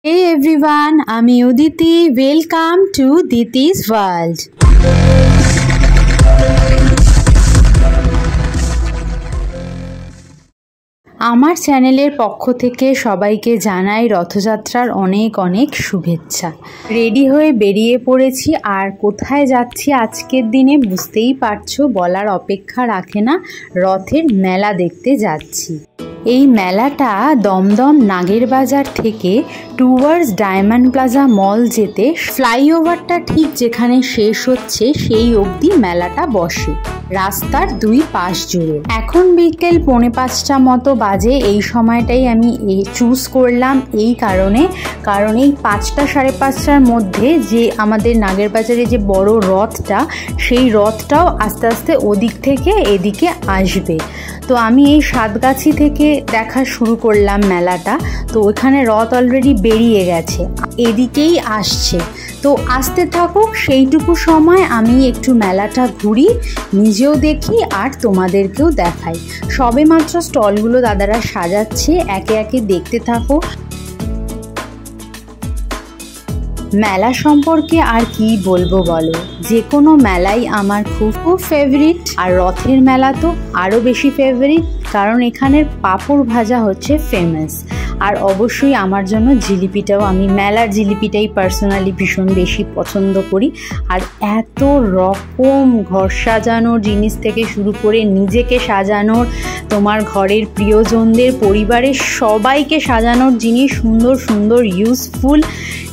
Hey everyone, আমি Uditi. Welcome to Diti's world. আমার চ্যানেলের পক্ষ থেকে সবাইকে জানাই রথযাত্রার অনেক অনেক শুভেচ্ছা। রেডি হয়ে বেরিয়ে পড়েছি, আর কোথায় যাচ্ছি আজকের দিনে বুঝতেই পারছো, বলার অপেক্ষা রাখে না। রথের মেলা দেখতে যাচ্ছি। এই মেলাটা দমদম নাগের বাজার থেকে টুয়ার্ডস ডায়মন্ড প্লাজা মল যেতে ফ্লাইওভারটা ঠিক যেখানে শেষ হচ্ছে সেই অবধি মেলাটা বসে, রাস্তার দুই পাশ জুড়ে। এখন বিকেল 4:45 মতো বাজে। এই সময়টাই আমি চুজ করলাম এই কারণে, কারণ এই 5টা সাড়ে 5টার মধ্যে যে আমাদের নাগের বাজারে যে বড় রথটা, সেই রথটাও আস্তে আস্তে ওদিক থেকে এদিকে আসবে। তো আমি এই সাতগাছি থেকে দেখা শুরু করলাম মেলাটা। তো ওইখানে রথ অলরেডি বেরিয়ে গেছে, এদিকেই আসছে। তো আসতে থাকুক, সেইটুকু সময় আমি একটু মেলাটা ঘুরি, নিজেও দেখি আর তোমাদেরকেও দেখাই। সবে মাত্র স্টলগুলো দাদারা সাজাচ্ছে, একে একে দেখতে থাকো। মেলা সম্পর্কে আর কি বলবো বলো, যে কোনো মেলাই আমার খুব খুব ফেভারিট। আর রথের মেলা তো আরও বেশি ফেভারিট, কারণ এখানের পাঁপড় ভাজা হচ্ছে ফেমাস। আর অবশ্যই আমার জন্য জিলিপিটাও, আমি মেলার জিলিপিটাই পার্সোনালি ভীষণ বেশি পছন্দ করি। আর এত রকম ঘর সাজানোর জিনিস থেকে শুরু করে নিজেকে সাজানোর, তোমার ঘরের প্রিয়জনদের, পরিবারের সবাইকে সাজানোর জিনিস, সুন্দর সুন্দর ইউজফুল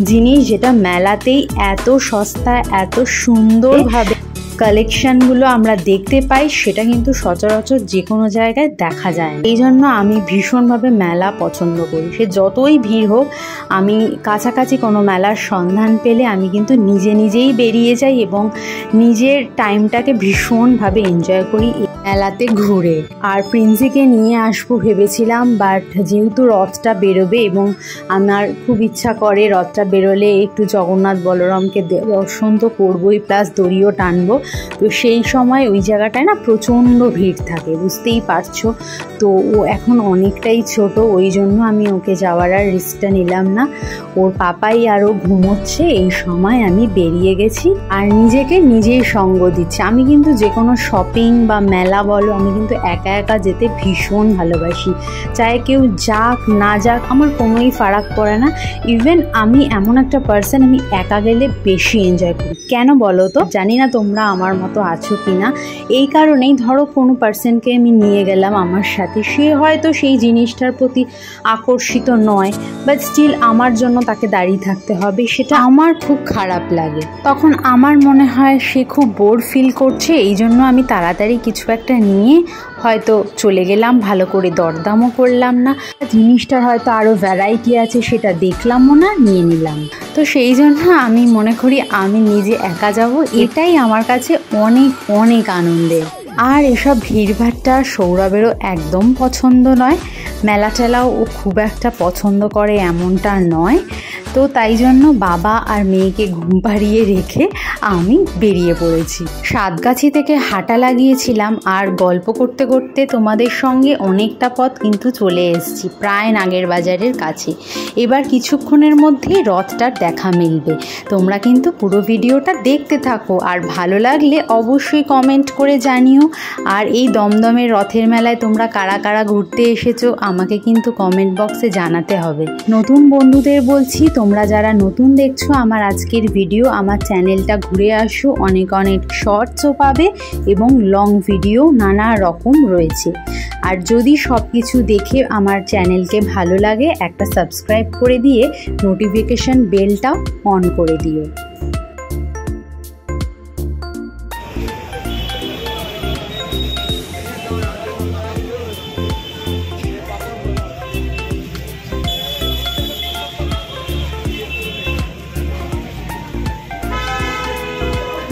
জিনিস, যেটা মেলাতেই এত সস্তায় এত সুন্দরভাবে কালেকশনগুলো আমরা দেখতে পাই, সেটা কিন্তু সচরাচর যে কোনো জায়গায় দেখা যায় না। এই জন্য আমি ভীষণভাবে মেলা পছন্দ করি। সে যতই ভিড় হোক, আমি কাছাকাছি কোনো মেলার সন্ধান পেলে আমি কিন্তু নিজেই বেরিয়ে যাই এবং নিজের টাইমটাকে ভীষণভাবে এনজয় করি মেলাতে ঘুরে। আর প্রিন্সিকে নিয়ে আসবো ভেবেছিলাম, বাট যেহেতু রথটা বেরোবে এবং আমার খুব ইচ্ছা করে রথটা বেরোলে একটু জগন্নাথ বলরামকে দর্শন তো করবোই, প্লাস দড়িও টানবো। তো সেই সময় ওই জায়গাটায় না প্রচণ্ড ভিড় থাকে, বুঝতেই পারছো। তো ও এখন অনেকটাই ছোট, ওই জন্য আমি ওকে যাওয়ার আর রিস্কটা নিলাম না। ওর পাপাই আরও ঘুমোচ্ছে, এই সময় আমি বেরিয়ে গেছি আর নিজেকে নিজেই সঙ্গ দিচ্ছি। আমি কিন্তু যে কোনো শপিং বা মেলা বলো, আমি কিন্তু একা একা যেতে ভীষণ ভালোবাসি। চাই কেউ যাক না যাক, আমার কোনোই ফারাক পড়ে না। ইভেন আমি এমন একটা পার্সন, আমি একা গেলে বেশি এনজয় করি। কেন বলো তো? জানি না তোমরা আমার মতো আছো কি না। এই কারণেই, ধরো কোনো পার্সনকে আমি নিয়ে গেলাম আমার সাথে, সে হয়তো সেই জিনিসটার প্রতি আকর্ষিত নয়, বাট স্টিল আমার জন্য তাকে দাঁড়িয়ে থাকতে হবে, সেটা আমার খুব খারাপ লাগে। তখন আমার মনে হয় সে খুব বোর ফিল করছে, এই জন্য আমি তাড়াতাড়ি কিছু একটা নিয়ে হয়তো চলে গেলাম, ভালো করে দরদামও করলাম না। জিনিসটার হয়তো আরও ভ্যারাইটি আছে, সেটা দেখলামও না, নিয়ে নিলাম। তো সেই জন্য আমি মনে করি আমি নিজে একা যাব, এটাই আমার কাছে অনেক অনেক আনন্দের। আর এসব ভিড়ভাট্টা সৌরভেরও একদম পছন্দ নয়। মেলা টেলাও ও খুব একটা পছন্দ করে এমনটা নয়। তো তাই জন্য বাবা আর মেয়েকে ঘুম পাড়িয়ে রেখে আমি বেরিয়ে পড়েছি। সাতগাছি থেকে হাঁটা লাগিয়েছিলাম, আর গল্প করতে করতে তোমাদের সঙ্গে অনেকটা পথ কিন্তু চলে এসেছি, প্রায় নাগের বাজারের কাছে। এবার কিছুক্ষণের মধ্যেই রথটার দেখা মিলবে। তোমরা কিন্তু পুরো ভিডিওটা দেখতে থাকো, আর ভালো লাগলে অবশ্যই কমেন্ট করে জানিও। আর এই দমদমের রথের মেলায় তোমরা কারা কারা ঘুরতে এসেছো আমাকে কিন্তু কমেন্ট বক্সে জানাতে হবে। নতুন বন্ধুদের বলছি, তোমরা যারা নতুন দেখছো আমার আজকের ভিডিও, আমার চ্যানেলটা ঘুরে আসো, অনেক অনেক শর্টসও পাবে এবং লং ভিডিও নানা রকম রয়েছে। আর যদি সব কিছু দেখে আমার চ্যানেলকে ভালো লাগে, একটা সাবস্ক্রাইব করে দিয়ে নোটিফিকেশন বেলটাও অন করে দিও।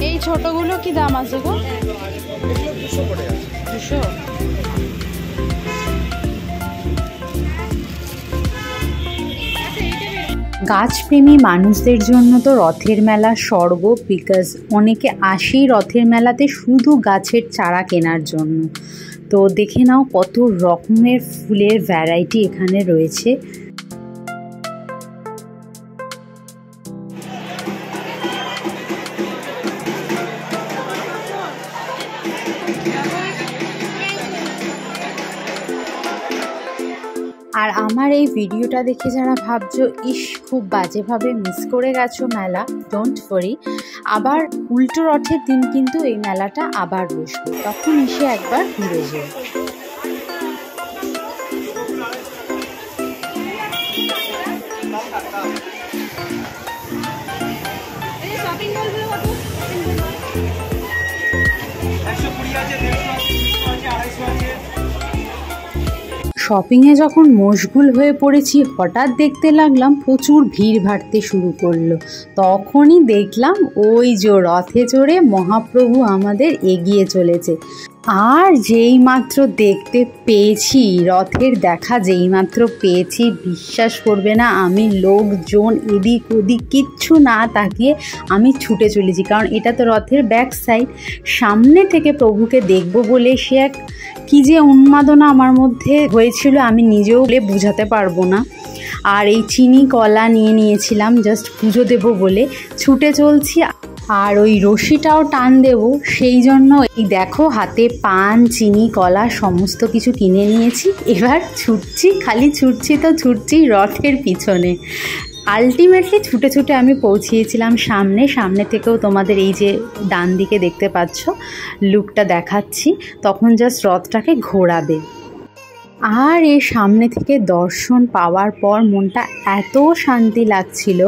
এই ছোটগুলো কি দাম আছে গো? 200। গাছপ্রেমী মানুষদের জন্য তো রথের মেলা স্বর্গ, বিকজ অনেকে আসেই রথের মেলাতে শুধু গাছের চারা কেনার জন্য। তো দেখে নাও কত রকমের ফুলের ভ্যারাইটি এখানে রয়েছে। আর আমার এই ভিডিওটা দেখে যারা ভাবছো ইস খুব বাজেভাবে মিস করে গেছো মেলা, ডোন্ট ওয়ারি, আবার উল্টো রথের দিন কিন্তু এই মেলাটা আবার বসবে, তখন এসে একবার ঘুরে যেও। শপিংয়ে যখন মশগুল হয়ে পড়েছি, হঠাৎ দেখতে লাগলাম প্রচুর ভিড় বাড়তে শুরু করলো। তখনই দেখলাম ওই যে রথে চড়ে মহাপ্রভু আমাদের এগিয়ে চলেছে। আর যেই মাত্র দেখতে পেয়েছি, রথের দেখা যেই মাত্র পেয়েছি, বিশ্বাস করবে না, আমি লোকজন এদিক ওদিক কিচ্ছু না তাকিয়ে আমি ছুটে চলেছি, কারণ এটা তো রথের ব্যাক সাইড। সামনে থেকে প্রভুকে দেখবো বলে সে এক কী যে উন্মাদনা আমার মধ্যে হয়েছিল আমি নিজেও বোঝাতে পারবো না। আর এই চিনি কলা নিয়ে নিয়েছিলাম জাস্ট পুজো দেবো বলে, ছুটে চলছি। আর ওই রশিটাও টান দেব, সেই জন্য এই দেখো হাতে পান চিনি কলা সমস্ত কিছু কিনে নিয়েছি। এবার ছুটছি, খালি ছুটছি তো ছুটছি রথের পিছনে। আলটিমেটলি ছুটে ছুটে আমি পৌঁছিয়েছিলাম সামনে থেকেও তোমাদের এই যে ডান দিকে দেখতে পাচ্ছ লুকটা দেখাচ্ছি, তখন জাস্ট রথটাকে ঘোরাবে। আর এর সামনে থেকে দর্শন পাওয়ার পর মনটা এত শান্তি লাগছিল,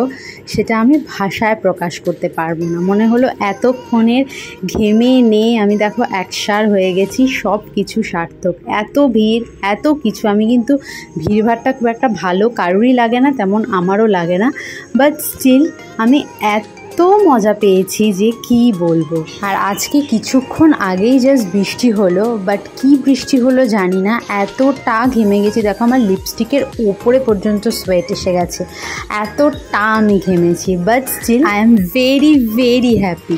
সেটা আমি ভাষায় প্রকাশ করতে পারবো না। মনে হলো এতক্ষণের ঘেমে নিয়ে আমি দেখো একসার হয়ে গেছি, সব কিছু সার্থক। এত ভিড় এত কিছু, আমি কিন্তু ভিড়ভাড়টা খুব একটা ভালো কারোরই লাগে না, তেমন আমারও লাগে না, বাট স্টিল আমি এত মজা পেয়েছি যে কি বলবো। আর আজকে কিছুক্ষণ আগেই জাস্ট বৃষ্টি হলো, বাট কি বৃষ্টি হলো জানি না, এতটা ঘেমে গেছি। দেখো আমার লিপস্টিকের ওপরে পর্যন্ত সোয়েট এসে গেছে, এতটা আমি ঘেমেছি, but still I am very very happy.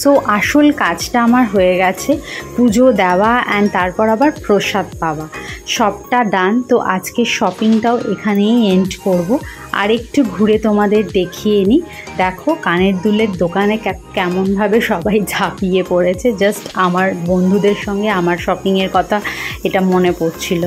So আসল কাজটা আমার হয়ে গেছে, পুজো দেওয়া অ্যান্ড তারপর আবার প্রসাদ পাওয়া, সবটা ডান। তো আজকে শপিংটাও এখানেই এন্ড করব। আর একটু ঘুরে তোমাদের দেখিয়ে নিই। দেখো কানের দুলের দোকানে কেমনভাবে সবাই ঝাঁপিয়ে পড়েছে, জাস্ট আমার বন্ধুদের সঙ্গে আমার শপিংয়ের কথা এটা মনে পড়ছিল।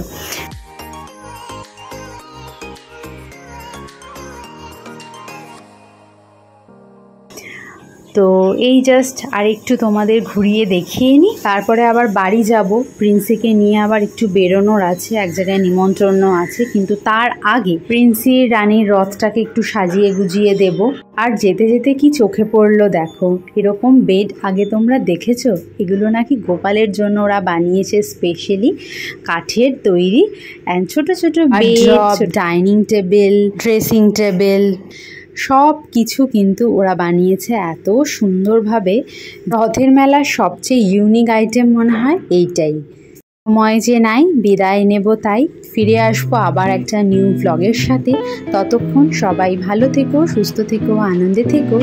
তো এই জাস্ট আর একটু তোমাদের ঘুরিয়ে দেখিয়ে নিই, তারপরে আবার বাড়ি যাব। প্রিন্সিকে নিয়ে আবার একটু বেরোনোর আছে, এক জায়গায় নিমন্ত্রণ আছে, কিন্তু তার আগে প্রিন্সির রানীর রথটাকে একটু সাজিয়ে গুজিয়ে দেব। আর যেতে যেতে কি চোখে পড়লো দেখো, এরকম বেড আগে তোমরা দেখেছো? এগুলো নাকি গোপালের জন্য ওরা বানিয়েছে স্পেশালি, কাঠের তৈরি, অ্যান্ড ছোটো ছোটো bed, dining table, dressing table, সব কিছু কিন্তু ওরা বানিয়েছে এত সুন্দরভাবে। রথের মেলার সবচেয়ে ইউনিক আইটেম মনে হয় এইটাই। সময় যে নাই, বিদায় নেব, তাই ফিরে আসবো আবার একটা নিউ ব্লগের সাথে। ততক্ষণ সবাই ভালো থেকো, সুস্থ থেকো, আনন্দে থেকো,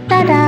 টাটা।